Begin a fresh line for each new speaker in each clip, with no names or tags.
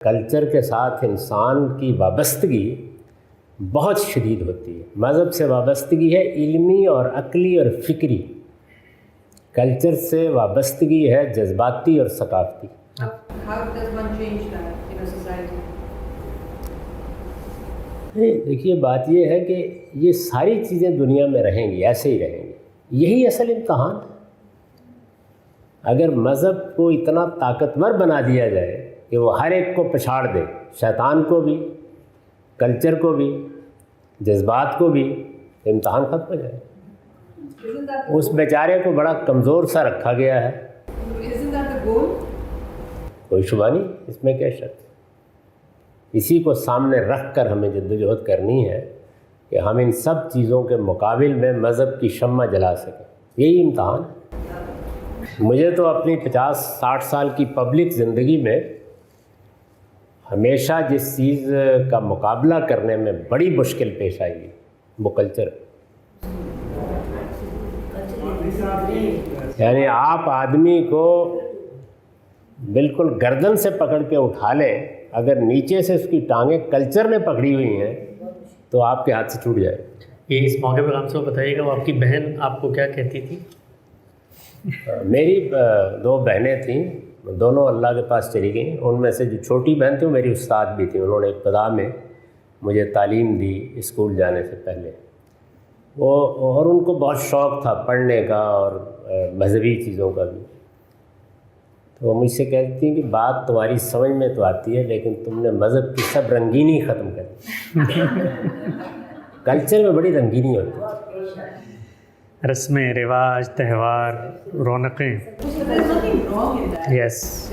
Culture کے ساتھ انسان کی وابستگی بہت شدید ہوتی ہے. مذہب سے وابستگی ہے علمی اور عقلی اور فکری. کلچر سے وابستگی ہے جذباتی اور ثقافتی. دیکھیے بات یہ ہے کہ یہ ساری چیزیں دنیا میں رہیں گی، ایسے ہی رہیں گی. یہی اصل امتحان ہے. اگر مذہب کو اتنا طاقتور بنا دیا جائے کہ وہ ہر ایک کو پچھاڑ دے، شیطان کو بھی، کلچر کو بھی، جذبات کو بھی، امتحان ختم ہو جائے. اس بیچارے کو بڑا کمزور سا رکھا گیا ہے. کوئی شبہ نہیں اس میں، کیا شک. اسی کو سامنے رکھ کر ہمیں جدوجہد کرنی ہے کہ ہم ان سب چیزوں کے مقابل میں مذہب کی شمع جلا سکیں. یہی امتحان ہے. مجھے تو اپنی 50-60 سال کی پبلک زندگی میں ہمیشہ جس چیز کا مقابلہ کرنے میں بڑی مشکل پیش آئی ہے وہ کلچر. یعنی آپ آدمی کو بالکل گردن سے پکڑ کے اٹھا لیں، اگر نیچے سے اس کی ٹانگیں کلچر نے پکڑی ہوئی ہیں تو آپ کے ہاتھ سے چھوٹ جائے.
یہ اس موقع پر ہم سے بتائیے گا، وہ آپ کی بہن آپ کو کیا کہتی تھی؟
میری 2 بہنیں تھیں، دونوں اللہ کے پاس چلی گئیں. ان میں سے جو چھوٹی بہن تھی وہ میری استاد بھی تھی. انہوں نے ابتدا میں مجھے تعلیم دی اسکول جانے سے پہلے. اور ان کو بہت شوق تھا پڑھنے کا اور مذہبی چیزوں کا بھی. تو وہ مجھ سے کہتی ہیں کہ بات تمہاری سمجھ میں تو آتی ہے لیکن تم نے مذہب کی سب رنگینی ختم کر دی. کلچر میں بڑی رنگینی ہوتی ہے،
رسمیں، رواج، تہوار، رونقیں. یس،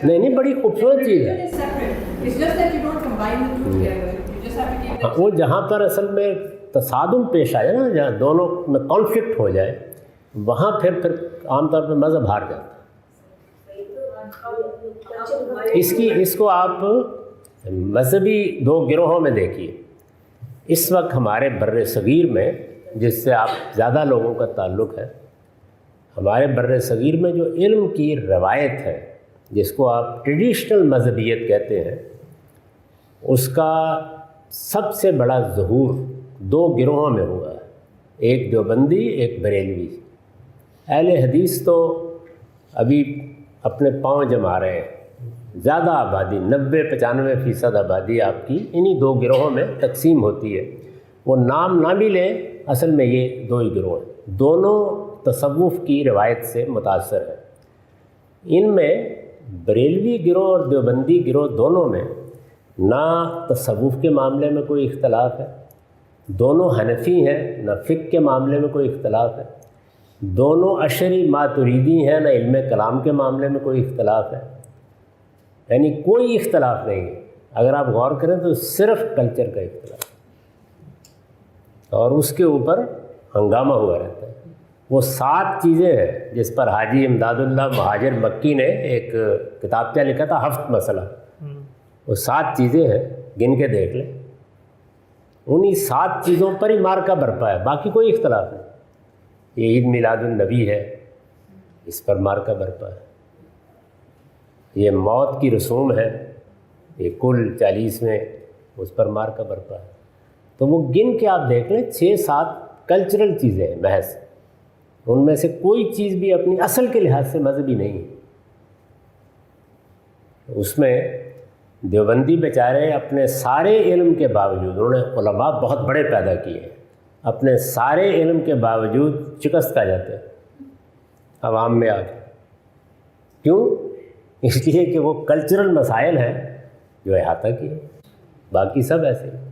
نہیں بڑی خوبصورت چیز ہے. وہ جہاں پر اصل میں تصادم پیش آئے نا، جہاں دونوں میں کانفلکٹ ہو جائے، وہاں پھر عام طور پہ مذہب ہار جاتا ہے. اس کو آپ مذہبی 2 گروہوں میں دیکھیے. اس وقت ہمارے بر صغیر میں، جس سے آپ زیادہ لوگوں کا تعلق ہے، ہمارے بر صغیر میں جو علم کی روایت ہے جس کو آپ ٹریڈیشنل مذہبیت کہتے ہیں، اس کا سب سے بڑا ظہور 2 گروہوں میں ہوا ہے. ایک دیوبندی، ایک بریلوی. اہل حدیث تو ابھی اپنے پاؤں جما رہے ہیں. زیادہ آبادی 90-95% آبادی آپ کی انہی 2 گروہوں میں تقسیم ہوتی ہے. وہ نام نہ بھی لیں، اصل میں یہ 2 ہی گروہ ہیں. دونوں تصوف کی روایت سے متاثر ہیں. ان میں بریلوی گروہ اور دیوبندی گروہ دونوں میں نہ تصوف کے معاملے میں کوئی اختلاف ہے، دونوں حنفی ہیں، نہ فقہ کے معاملے میں کوئی اختلاف ہے، دونوں اشعری ماتریدی ہیں، نہ علم کلام کے معاملے میں کوئی اختلاف ہے. یعنی کوئی اختلاف نہیں ہے. اگر آپ غور کریں تو صرف کلچر کا اختلاف ہے اور اس کے اوپر ہنگامہ ہوا رہتا ہے. وہ 7 چیزیں ہیں جس پر حاجی امداد اللہ مہاجر مکی نے ایک کتابچہ لکھا تھا، 7 مسئلہ. وہ 7 چیزیں ہیں، گن کے دیکھ لیں. انہی 7 چیزوں پر ہی مارکا برپا ہے، باقی کوئی اختلاف نہیں. یہ عید میلاد النبی ہے، اس پر مارکا برپا ہے. یہ موت کی رسوم ہے، یہ کل 40 میں اس پر مارکا برپا ہے. تو وہ گن کے آپ دیکھ لیں 6-7 کلچرل چیزیں ہیں محض. ان میں سے کوئی چیز بھی اپنی اصل کے لحاظ سے مذہبی نہیں ہے. اس میں دیوبندی بیچارے اپنے سارے علم کے باوجود، انہوں نے علماء بہت بڑے پیدا کیے ہیں، اپنے سارے علم کے باوجود شکست کھا جاتے ہیں عوام میں آ کے. کیوں؟ اس لیے کہ وہ کلچرل مسائل ہیں جو احاطہ کیے، باقی سب ایسے ہیں.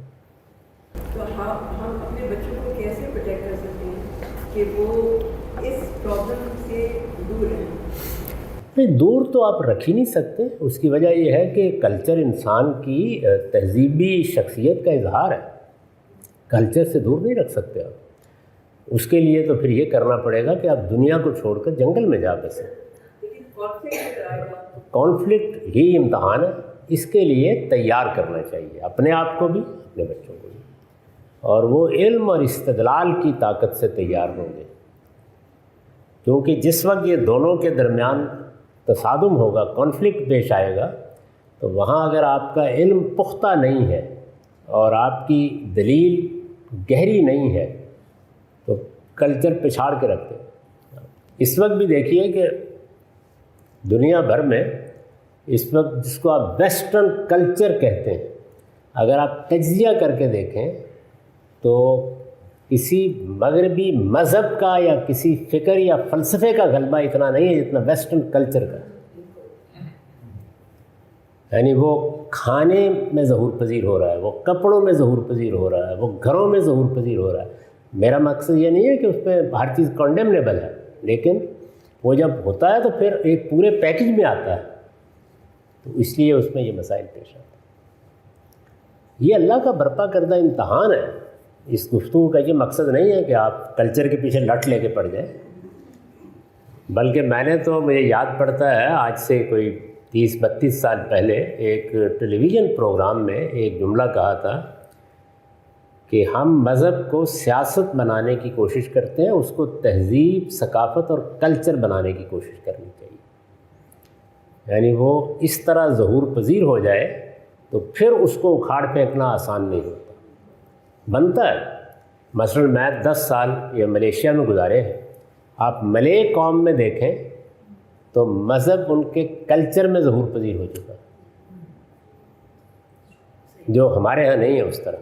تو ہم اپنے بچوں کو کیسے پروٹیکٹ کر سکتے ہیں کہ وہ اس پرابلم سے دور رہیں؟
نہیں، دور تو آپ رکھ ہی نہیں سکتے. اس کی وجہ یہ ہے کہ کلچر انسان کی تہذیبی شخصیت کا اظہار ہے. کلچر سے دور نہیں رکھ سکتے آپ. اس کے لیے تو پھر یہ کرنا پڑے گا کہ آپ دنیا کو چھوڑ کر جنگل میں جا بسیں. کانفلکٹ ہی امتحان ہے. اس کے لیے تیار کرنا چاہیے اپنے آپ کو بھی، اپنے بچوں کو بھی. اور وہ علم اور استدلال کی طاقت سے تیار ہوں گے، کیونکہ جس وقت یہ دونوں کے درمیان تصادم ہوگا، کانفلکٹ پیش آئے گا، تو وہاں اگر آپ کا علم پختہ نہیں ہے اور آپ کی دلیل گہری نہیں ہے تو کلچر پچھاڑ کے رکھتے ہیں۔ اس وقت بھی دیکھیے کہ دنیا بھر میں اس وقت جس کو آپ ویسٹرن کلچر کہتے ہیں، اگر آپ تجزیہ کر کے دیکھیں تو کسی مغربی مذہب کا یا کسی فکر یا فلسفے کا غلبہ اتنا نہیں ہے جتنا ویسٹرن کلچر کا۔ یعنی وہ کھانے میں ظہور پذیر ہو رہا ہے، وہ کپڑوں میں ظہور پذیر ہو رہا ہے، وہ گھروں میں ظہور پذیر ہو رہا ہے۔ میرا مقصد یہ نہیں ہے کہ اس پہ ہر چیز کنڈیمنیبل ہے، لیکن وہ جب ہوتا ہے تو پھر ایک پورے پیکج میں آتا ہے، تو اس لیے اس میں یہ مسائل پیش آتے ہیں۔ یہ اللہ کا برپا کردہ امتحان ہے۔ اس گفتگو کا یہ مقصد نہیں ہے کہ آپ کلچر کے پیچھے لٹ لے کے پڑ جائیں، بلکہ میں نے تو مجھے یاد پڑتا ہے آج سے کوئی 30-32 سال پہلے ایک ٹیلی ویژن پروگرام میں ایک جملہ کہا تھا کہ ہم مذہب کو سیاست بنانے کی کوشش کرتے ہیں، اس کو تہذیب، ثقافت اور کلچر بنانے کی کوشش کرنی چاہیے۔ یعنی وہ اس طرح ظہور پذیر ہو جائے تو پھر اس کو اکھاڑ پھینکنا آسان نہیں ہوتا، بنتا ہے۔ مثلا میں 10 سال یہ ملیشیا میں گزارے ہیں، آپ ملے قوم میں دیکھیں تو مذہب ان کے کلچر میں ظہور پذیر ہو چکا ہے، جو ہمارے ہاں نہیں ہے اس طرح۔